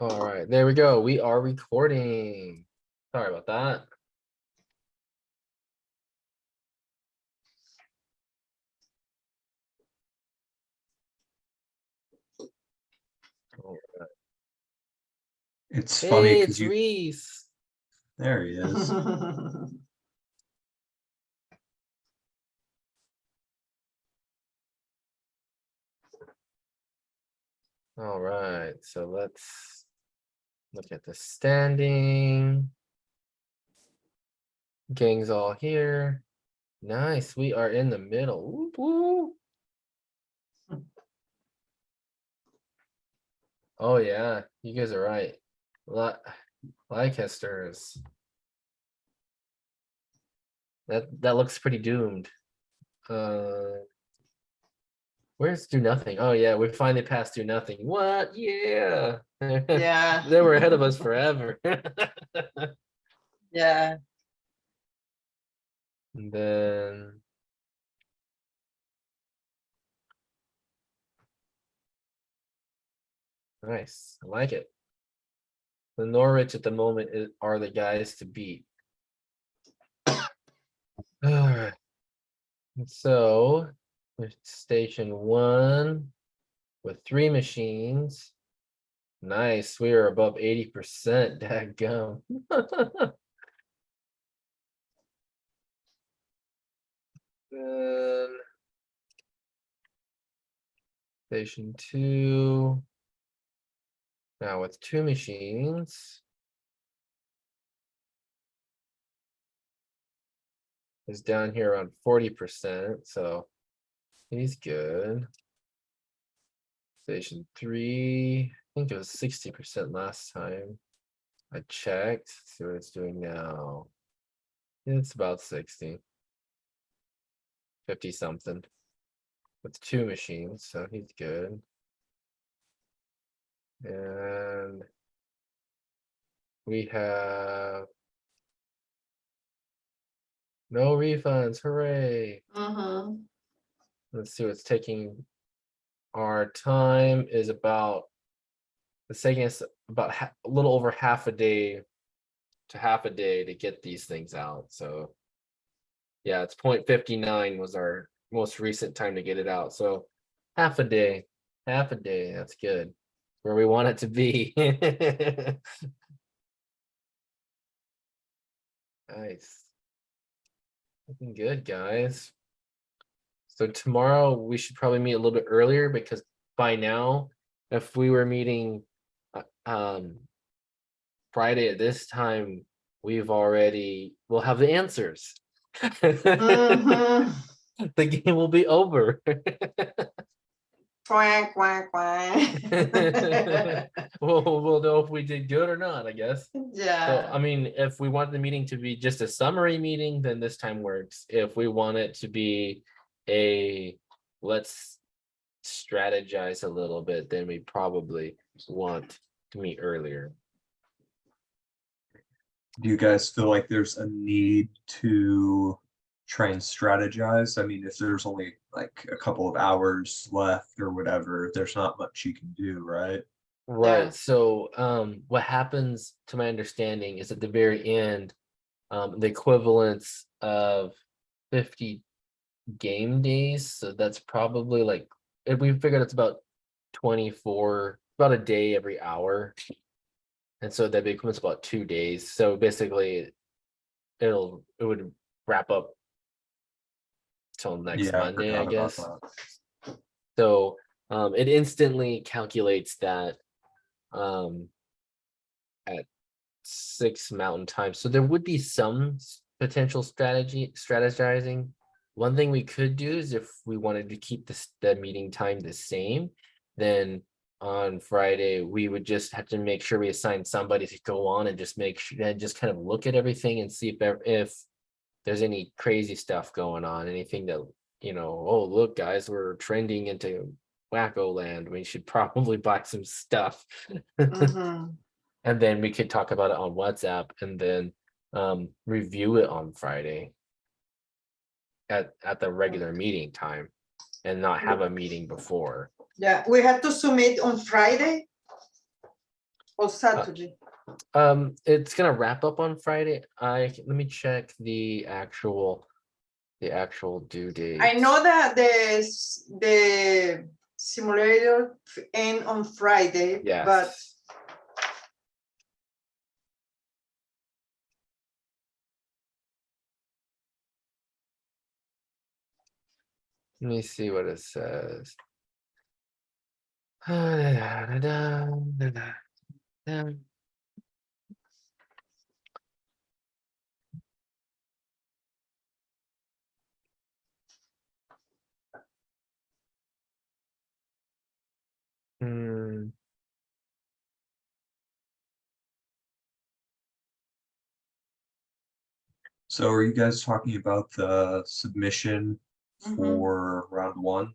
All right, there we go. We are recording. Sorry about that. All right. It's funny Hey, because it's Reese. there he is. All right, so let's look at the standing. Gang's all here. Nice, we are in the middle. Whoop, whoop. Oh yeah, you guys are right. Leicesters. That looks pretty doomed. Where's do nothing? Oh yeah, we finally passed do nothing. What? Yeah. Yeah. They were ahead of us forever. Yeah. And then nice. I like it. The Norwich at the moment are the guys to beat. All right. So with station 1 with 3 machines. Nice. We are above 80%. Dadgum. Then station 2. Now with 2 machines. Is down here around 40%, so he's good. Station 3, I think it was 60% last time. I checked. See what it's doing now. It's about 60. 50 something. With 2 machines, so he's good. And we have no refunds. Hooray. Let's see what's taking. Our time is about, it's taking us about a little over half a day to get these things out. So yeah, it's 0.59 was our most recent time to get it out. So half a day, that's good. Where we want it to be. Nice. Looking good, guys. So tomorrow we should probably meet a little bit earlier, because by now, if we were meeting Friday at this time, we'll have the answers. The game will be over. Quack, quack, quack. We'll know if we did good or not, I guess. So, Yeah. I mean, if we want the meeting to be just a summary meeting, then this time works. If we want it to be let's strategize a little bit, then we probably want to meet earlier. Do you guys feel like there's a need to try and strategize? I mean, if there's only like a couple of hours left or whatever, there's not much you can do, right? Right. Yeah. So what happens, to my understanding, is at the very end, the equivalence of 50 game days. So that's probably like, if we figured it's about 24, about a day every hour. And so that becomes about 2 days. So basically it would wrap up till next Yeah, I Monday, I forgot about guess. that. So it instantly calculates that at 6 Mountain Time. So there would be some potential strategizing. One thing we could do is, if we wanted to keep the meeting time the same, then on Friday we would just have to make sure we assign somebody to go on and just make sure and just kind of look at everything and see if there's any crazy stuff going on, anything that, oh look guys, we're trending into wacko land, we should probably buy some stuff. And then we could talk about it on WhatsApp, and then review it on Friday at the regular meeting time, and not have a meeting before. Yeah, we have to submit on Friday. Or Saturday. It's gonna wrap up on Friday. Let me check the actual due date. I know that the simulator end on Friday, Yes. but Let me see what it says. Hmm. So are you guys talking about the submission Mhm. for round one?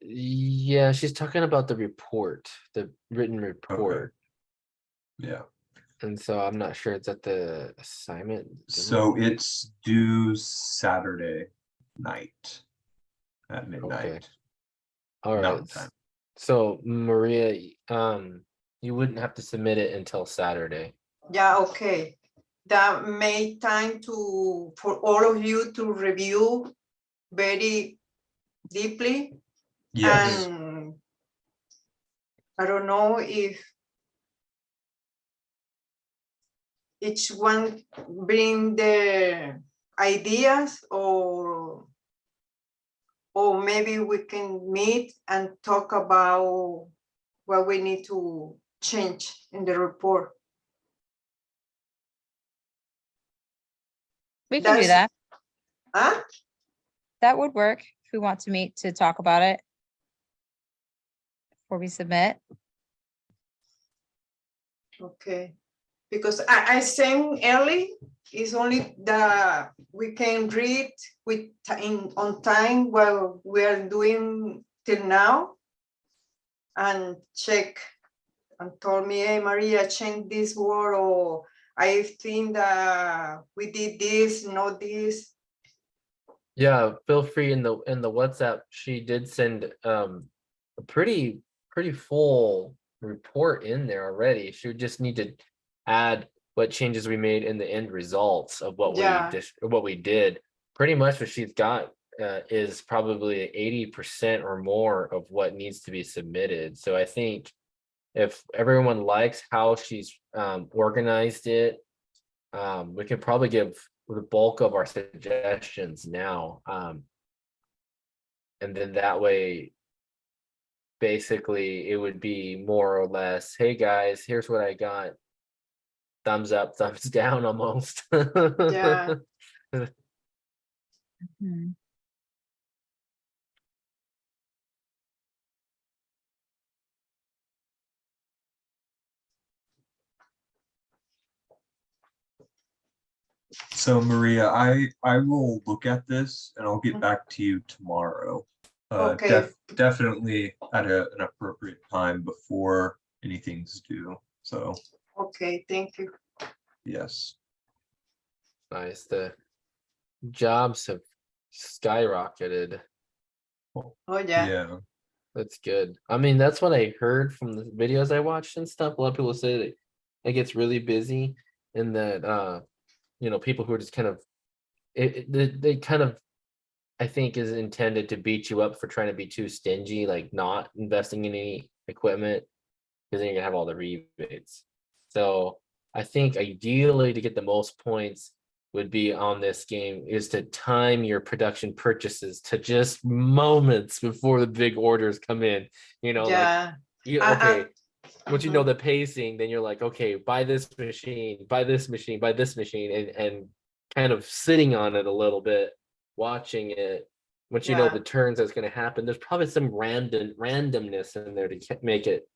Yeah, she's talking about the report, the written report. Yeah, And so I'm not sure it's at the assignment. so it's due Saturday night at midnight. All right. Mountain Time. So Maria, you wouldn't have to submit it until Saturday. yeah, okay. That made time for all of you to review very deeply. Yes, And I don't know if each one bring their ideas, or maybe we can meet and talk about what we need to change in the report. We can do That's- that. Huh? That would work if we want to meet to talk about it before we submit. Okay, because I sent early, is only that we can read on time while we are doing till now, and check and told me, hey Maria, change this word, or I think that we did this, not this. Yeah, feel free in the WhatsApp. She did send a pretty full report in there already. She would just need to add what changes we made in the end results of what Yeah. we did. Pretty much what she's got is probably 80% or more of what needs to be submitted. So I think if everyone likes how she's organized it, we could probably give the bulk of our suggestions now. And then that way, basically, it would be more or less, hey guys, here's what I got. Thumbs up, thumbs down almost. Yeah. Mhm. so Maria, I will look at this and I'll get Mhm. back to you tomorrow. Okay. Definitely at an appropriate time before anything's due. So Okay, thank you. yes. Nice. The jobs have skyrocketed. Oh yeah. Yeah. That's good. I mean, that's what I heard from the videos I watched and stuff. A lot of people say that it gets really busy, and that people who are just kind of they kind of, I think, is intended to beat you up for trying to be too stingy, like not investing in any equipment, because then you're gonna have all the rebates. So I think ideally to get the most points would be on this game is to time your production purchases to just moments before the big orders come in. Like Yeah. okay, once you know Mhm. the pacing, then you're like, okay, buy this machine, buy this machine, buy this machine, and kind of sitting on it a little bit, watching it. Once you know Yeah. the turns that's going to happen, there's probably some randomness in there to make it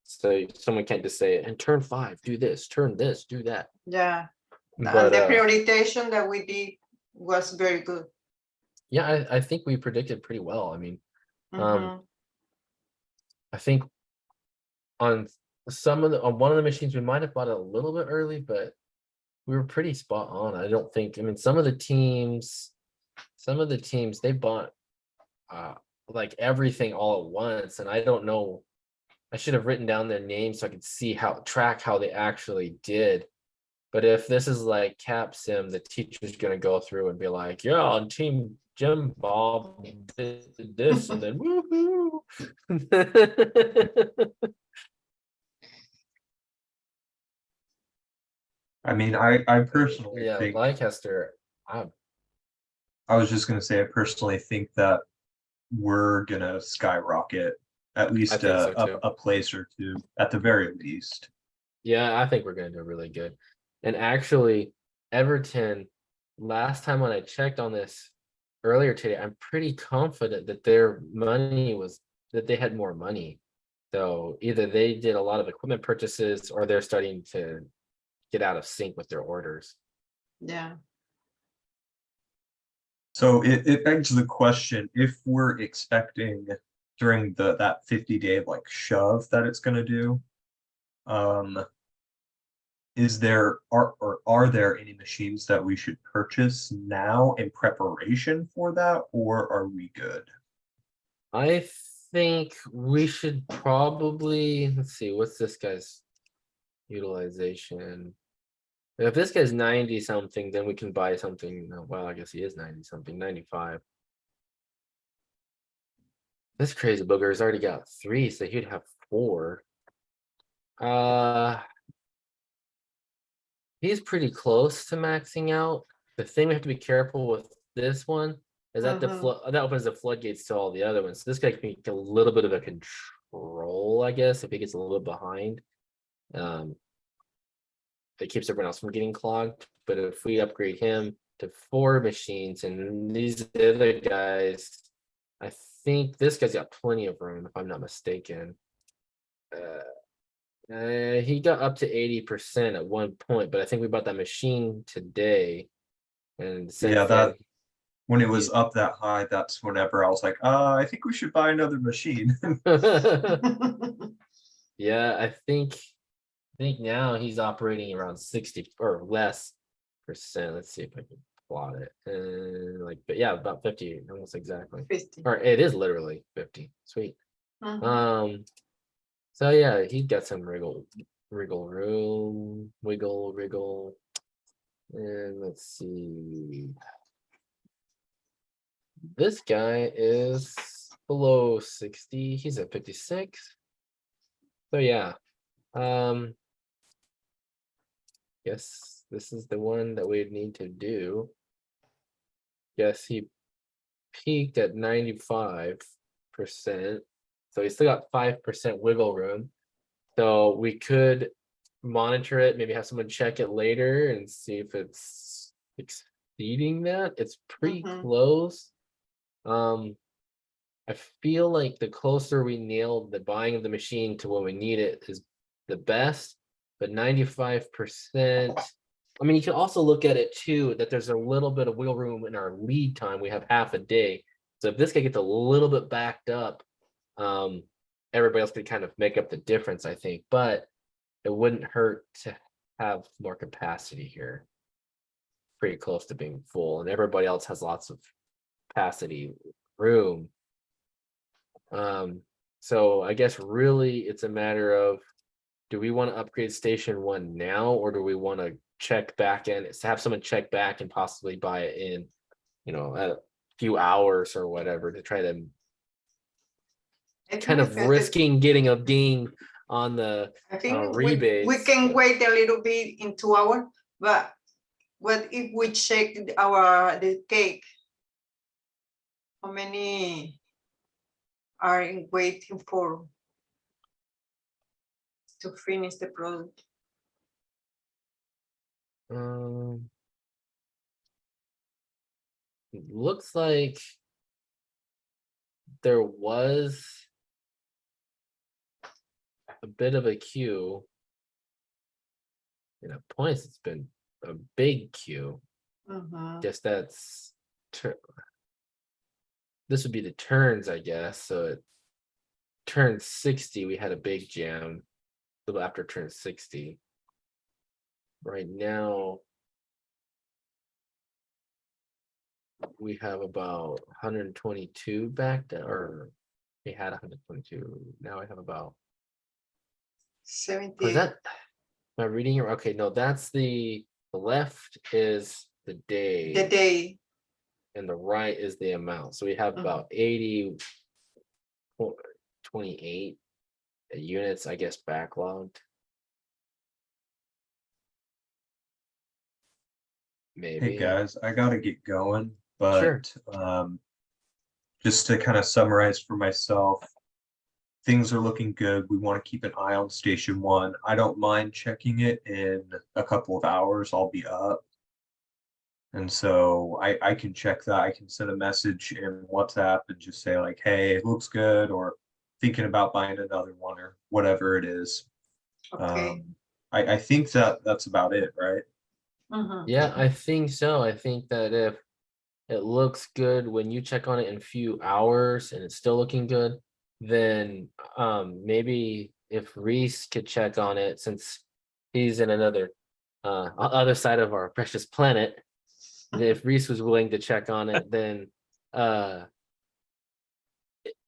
so someone can't just say, and turn 5, do this, turn this, do that. Yeah. And But the prioritization that we did was very good. yeah, I think we predicted pretty well. I mean, Mhm. I think on on one of the machines we might have bought it a little bit early, but we were pretty spot on. I don't think, I mean, some of the teams they bought like everything all at once, and I don't know I should have written down their names so I could see track how they actually did. But if this is like Cap Sim, the teacher's gonna go through and be like, yeah, on team Jim Bob did this and then woohoo. I mean, I personally Yeah, think, Leicester, I I was just gonna say, I personally think that we're gonna skyrocket at least think so too. a place or two at the very least. Yeah, I think we're gonna do really good. And actually, Everton, last time when I checked on this earlier today, I'm pretty confident that their money was that they had more money. So either they did a lot of equipment purchases or they're starting to get out of sync with their orders. Yeah. So it begs the question, if we're expecting during that 50-day like shove that it's gonna do, is there are there any machines that we should purchase now in preparation for that, or are we good? I think we should probably, let's see, what's this guy's utilization? If this guy's 90 something, then we can buy something. Well, I guess he is 90 something, 95. This crazy booger has already got 3, so he'd have 4. He's pretty close to maxing out. The thing we have to be careful with this one is that that opens the floodgates to all the other ones. So this guy can get a little bit of a control, I guess, if he gets a little behind. It keeps everyone else from getting clogged. But if we upgrade him to 4 machines and these other guys, I think this guy's got plenty of room, if I'm not mistaken. He got up to 80% at one point, but I think we bought that machine today. And since Yeah, then, that when it was he's- up that high, that's whenever I was like, I think we should buy another machine. yeah, I think now he's operating around 60 or less percent. Let's see if I can plot it. But yeah, about 50, almost exactly. 50. Or it is literally 50. Sweet. Mhm. So yeah, he got some wriggle room, wriggle. And let's see. This guy is below 60. He's at 56. So yeah. Guess this is the one that we'd need to do. Guess he peaked at 95%. So he's still got 5% wiggle room. So we could monitor it, maybe have someone check it later and see if it's exceeding that. It's pretty close. I feel like the closer we nail the buying of the machine to when we need it is the best, but 95%. I mean, you can also look at it too, that there's a little bit of wiggle room in our lead time. We have half a day. So if this guy gets a little bit backed up, everybody else could kind of make up the difference, I think, but it wouldn't hurt to have more capacity here. Pretty close to being full, and everybody else has lots of capacity room. So I guess really it's a matter of, do we want to upgrade station 1 now, or do we want to check back in, have someone check back and possibly buy it in, a few hours or whatever, to try to kind of risking getting a ding on the I think rebates. we can wait a little bit in 2 hours, but what if we check the cake? How many are waiting for to finish the product? Looks like there was a bit of a queue. At points, it's been a big queue. Guess that's this would be the turns, I guess. So it turn 60, we had a big jam. A little after turn 60. Right now, we have about 122 back there, or we had 122. Now I have about Was 78. that, am I reading it? Okay, no, that's the left is the day. The day. And the right is the amount. So we have Mhm. about 80, 28 units, I guess, backlogged. Hey Maybe. guys, I gotta get going, Sure. but just to kind of summarize for myself, things are looking good. We want to keep an eye on station one. I don't mind checking it in a couple of hours. I'll be up. And so I can check that. I can send a message in WhatsApp and just say like, hey, it looks good, or thinking about buying another one or whatever it is. Okay. I think that's about it, right? Mhm. Yeah, I think so. I think that if it looks good when you check on it in a few hours and it's still looking good, then maybe if Reese could check on it since he's in another other side of our precious planet. If Reese was willing to check on it, then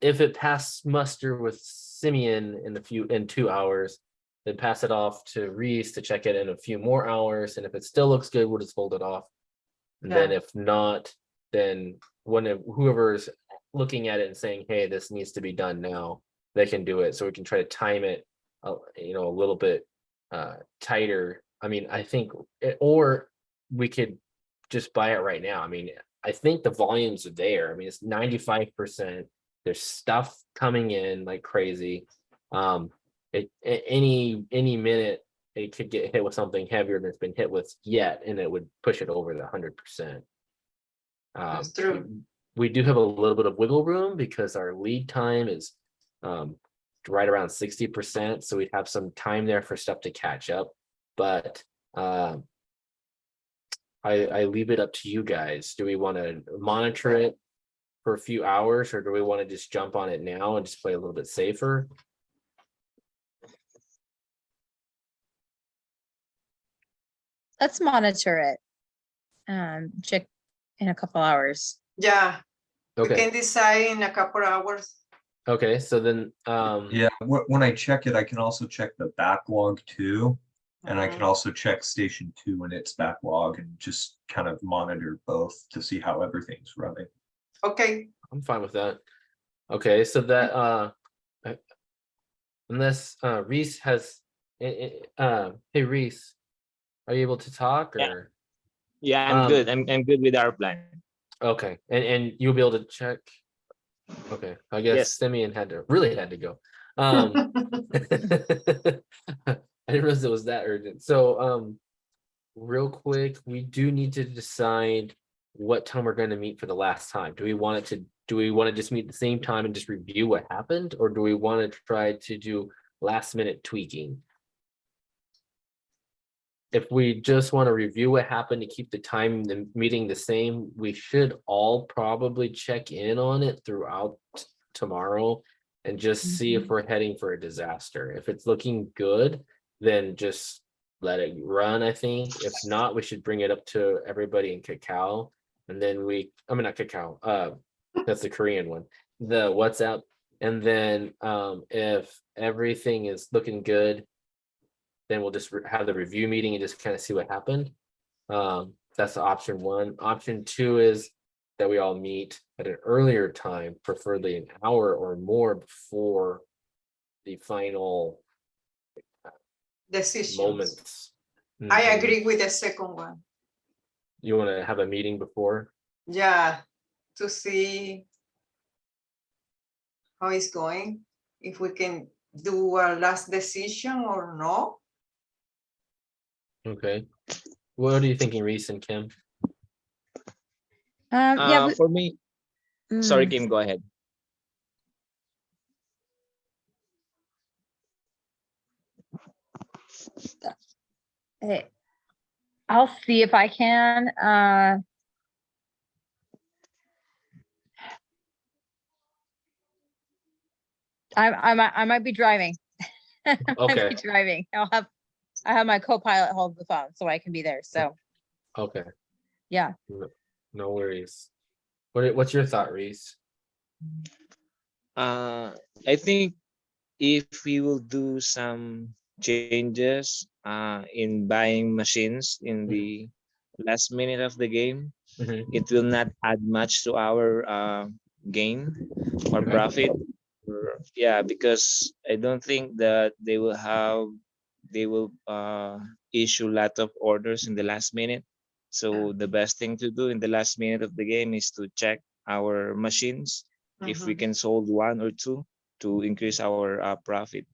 if it passed muster with Simeon in 2 hours, then pass it off to Reese to check it in a few more hours. And if it still looks good, we'll just hold it off. And then Yeah. if not, then whoever's looking at it and saying, hey, this needs to be done now, they can do it. So we can try to time it, a little bit tighter. I mean, I think, or we could just buy it right now. I mean, I think the volumes are there. I mean, it's 95%. There's stuff coming in like crazy. Any minute it could get hit with something heavier than it's been hit with yet, and it would push it over the 100%. That's true. We do have a little bit of wiggle room because our lead time is right around 60%, so we'd have some time there for stuff to catch up. But I leave it up to you guys. Do we want to monitor it for a few hours, or do we want to just jump on it now and just play a little bit safer? Let's monitor it. Check in a couple hours. Yeah. We Okay. can decide in a couple hours. Okay. So then, Yeah, when I check it, I can also check the backlog too. And I can Mhm. also check station two and its backlog and just kind of monitor both to see how everything's running. Okay. I'm fine with that. Okay. So that unless Reese has, hey Reese, are you able to talk Yeah. or? Yeah, I'm good. I'm good with our plan. Okay, and you'll be able to check. Okay, I guess Yes. Simeon really had to go. I didn't realize it was that urgent. So real quick, we do need to decide what time we're going to meet for the last time. Do we want to just meet at the same time and just review what happened, or do we want to try to do last minute tweaking? If we just want to review what happened to keep the meeting the same, we should all probably check in on it throughout tomorrow and just see if we're heading for a disaster. If it's looking good, then just let it run, I think. If not, we should bring it up to everybody in Cacao. And then not Cacao, that's the Korean one, the WhatsApp. And then if everything is looking good, then we'll just have the review meeting and just kind of see what happened. That's the option one. Option two is that we all meet at an earlier time, preferably an hour or more before the final Decisions. moments. I Mhm. agree with the second one. You want to have a meeting before? Yeah. To see how it's going, if we can do a last decision or no. Okay. What are you thinking, Reese and Kim? Yeah. For me, sorry, Mm, Kim, go ahead. hey, I'll see if I can. I might be driving. I might Okay. be driving. I have my co-pilot hold the phone so I can be there. So Okay. yeah. No worries. What's your thought, Reese? I think if we will do some changes in buying machines in the last minute of the game, Mhm. it will not add much to our gain or Okay. profit. Yeah, because I don't think that they will issue a lot of orders in the last minute. So the best thing to do in the last minute of the game is to check our machines if we Mhm. can sold one or two to increase our profit.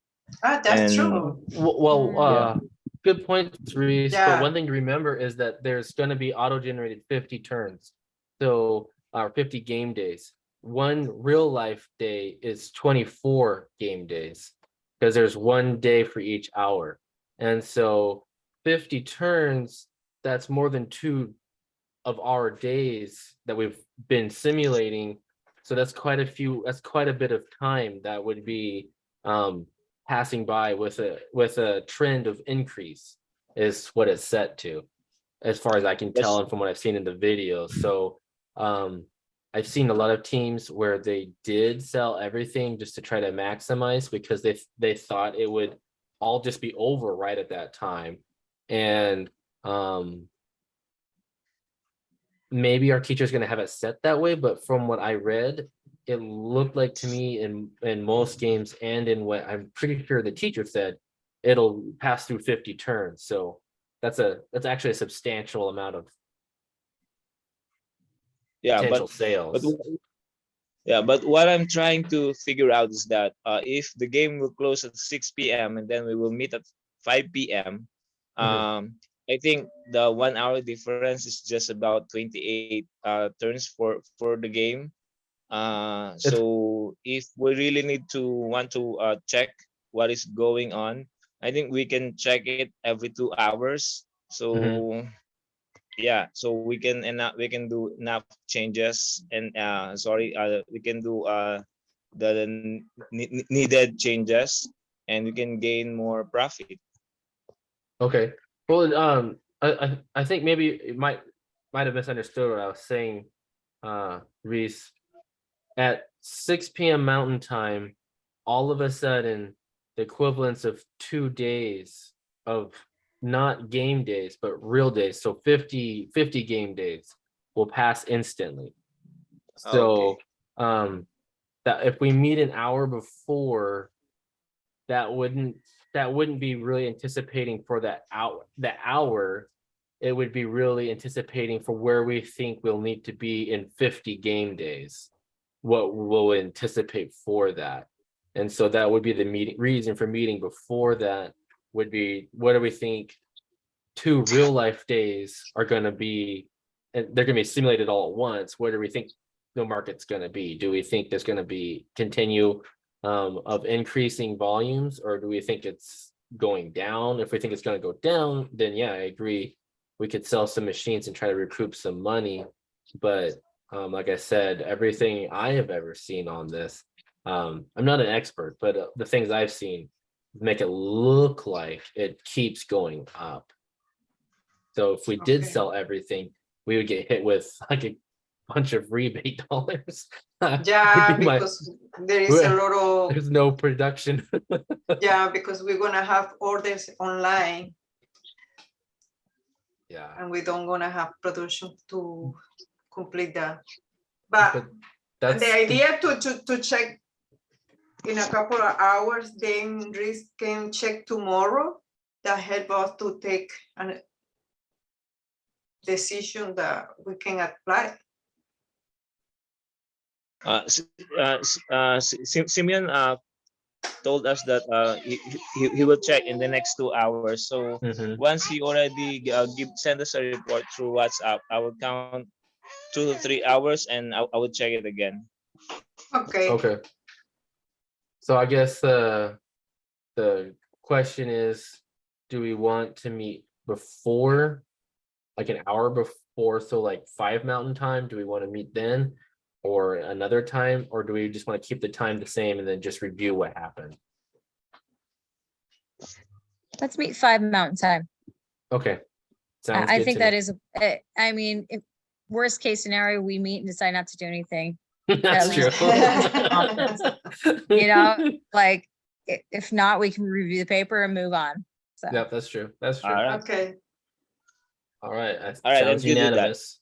Ah, that's And true. Well, yeah, good point, Reese. But Yeah. one thing to remember is that there's going to be auto-generated 50 turns, so 50 game days. One real life day is 24 game days because there's one day for each hour, and so 50 turns. That's more than 2 of our days that we've been simulating. So that's quite a few, that's quite a bit of time that would be passing by with a trend of increase is what it's set to, as far as I can tell that's and from what I've seen in the videos. So I've seen a lot of teams where they did sell everything just to try to maximize because they thought it would all just be over right at that time. And maybe our teacher's going to have it set that way, but from what I read, it looked like to me in most games and in what I'm pretty sure the teacher said, it'll pass through 50 turns. So that's actually a substantial amount of yeah, potential but sales. yeah, but what I'm trying to figure out is that if the game will close at 6 p.m. and then we will meet at 5 p.m., Mhm. I think the 1 hour difference is just about 28 turns for the game. It's So if we really need to want to check what is going on, I think we can check it every 2 hours. mhm. So yeah, so we can do enough changes and we can do the needed changes and we can gain more profit. Okay. Well, I think maybe it might have misunderstood what I was saying, Reese. At 6 p.m. Mountain Time, all of a sudden, the equivalence of 2 days of not game days, but real days, so 50 game days will pass instantly. So Okay. that if we meet an hour before, that wouldn't that wouldn't be really anticipating for that hour. It would be really anticipating for where we think we'll need to be in 50 game days, what we'll anticipate for that. And so that would be the reason for meeting before that would be, what do we think 2 real life days are going to be, and they're going to be simulated all at once. Where do we think the market's going to be? Do we think there's going to be continue of increasing volumes, or do we think it's going down? If we think it's going to go down, then yeah, I agree. We could sell some machines and try to recoup some money. But like I said, everything I have ever seen on this, I'm not an expert, but the things I've seen make it look like it keeps going up. So if we did Okay. sell everything, we would get hit with like a bunch of rebate dollars. Would Yeah, be my- because there is a lot of, There's no production. yeah, because we're gonna have orders online Yeah, and we don't gonna have production to complete that. But but that's the idea to check in a couple of hours, then Risk can check tomorrow, that help us to take a decision that we can apply. Simeon told us that he will check in the next 2 hours. So Mhm. once he already send us a report through WhatsApp, I will count 2 to 3 hours and I will check it again. Okay. Okay. So I guess the question is, do we want to meet before, like an hour before, so like 5 Mountain Time? Do we want to meet then, or another time, or do we just want to keep the time the same and then just review what happened? Let's meet 5 Mountain Time. Okay, sounds I good think to that me. is, I mean, if worst case scenario, we meet and decide not to do anything. That's at true. least You know, like If not, we can review the paper and move on. So, Yep, that's true. That's All true. right. Okay, All right. All right, I'm Sounds good with that. unanimous.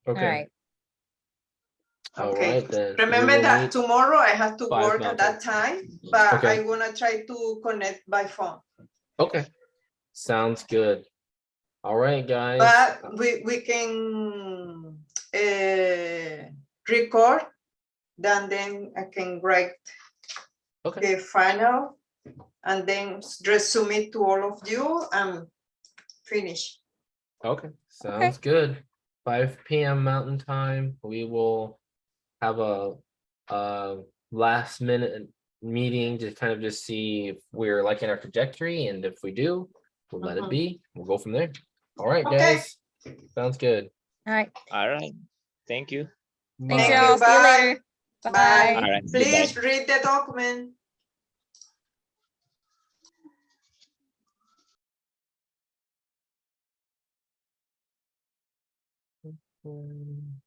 all Okay. right. All okay. right then. We Remember will that meet- tomorrow I have to 5 work at that time, but I Okay. wanna try to connect by phone. Okay. Sounds good. All right, guys. But we can record, then I can write Okay. the final and then resume it to all of you and finish. Okay. Sounds good. 5 p.m. Mountain Time. We will have a last minute meeting to kind of just see if we're liking our trajectory, and if we do, we'll let it Mhm. be. We'll go from there. All right, Okay. guys. Sounds good. All right. All right. Thank you. Thanks, Thank Bye. y'all. you. See you Bye. later. Bye. Bye. All right. Please Goodbye. read the document. Hmm.